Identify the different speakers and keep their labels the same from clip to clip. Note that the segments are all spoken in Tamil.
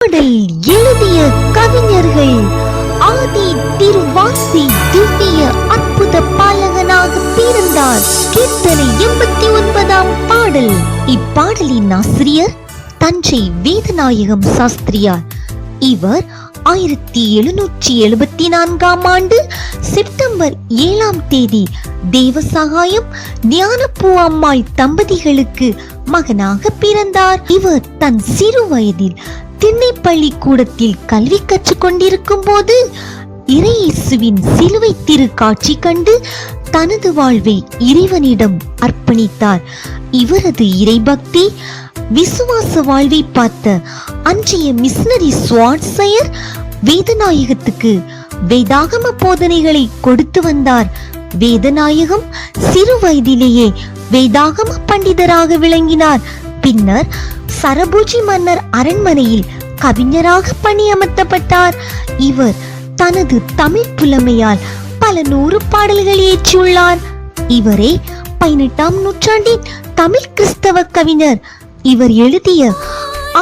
Speaker 1: பாடல் எழுதிய கவிஞர்கள் ஆதி திருவாசி திவ்ய அற்புத பாலகனாக பிறந்தார். கீர்த்தனை 89ஆம் பாடல். இப்பாடலின் ஆசிரியர் தஞ்சை வேதநாயகம் சாஸ்திரியார். இவர் 1774ஆம் ஆண்டு செப்டம்பர் 7ஆம் தேதி தேவசகாயம் ஞானப்பூ அம்மாள் தம்பதிகளுக்கு மகனாக பிறந்தார். இவர் தன் சிறு வயதில் திண்ணைப்பள்ளி கூடத்தில் கல்வி கற்றுக் கொண்டிருக்கும் போது இறையேசுவின் சிலுவை திரு காட்சி கண்டு தனது வாழ்வை இறைவனிடம் அர்ப்பணித்தார். இவரது இறைபக்தி விசுவாச வாழ்வை பார்த்த அன்றைய மிஷனரி ஸ்வாட்சையர் வேதநாயகத்துக்கு வேதாகம போதனைகளை கொடுத்து வந்தார். வேதநாயகம் சிறு வயதிலேயே வேதாகம பண்டிதராக விளங்கினார். பின்னர் சரபோஜி மன்னர் அரண்மனையில் கவிஞராக பணியமர்த்தப்பட்டார். இவர் தனது தமிழ் புலமையால் பல 100 பாடல்கள் இயற்றியுள்ளார். இவரே 18ஆம் நூற்றாண்டின் தமிழ் கிறிஸ்தவ கவிஞர். இவர் எழுதிய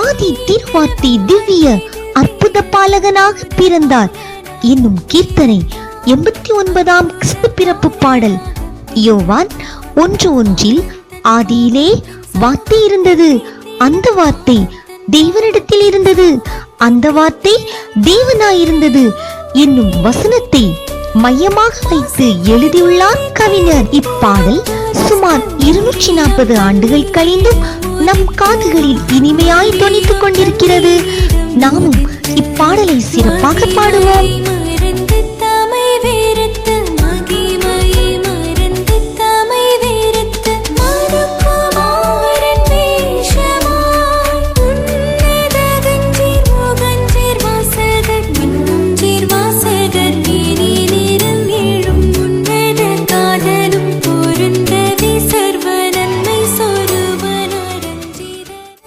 Speaker 1: ஆதி திருவார்த்தை திவ்ய அற்புத பாலகனாக பிறந்தார் என்னும் கீர்த்தனை 89ஆம் கிறிஸ்து பிறப்பு பாடல். யோவான் 1:1 ஆதியிலே வார்த்தை இருந்தது, அந்த வார்த்தை தேவனிடத்தில் இருந்தது, அந்த வார்த்தை தேவனாயிருந்தது என்னும் வசனத்தை மையமாக வைத்து எழுதியுள்ளார் கவிஞர். இப்பாடல் சுமார் 240 ஆண்டுகள் கழிந்தும் நம் காதுகளில் இனிமையாய் தொனித்துக் கொண்டிருக்கிறது. நாமும் இப்பாடலை சிறப்பாக பாடுவோம்.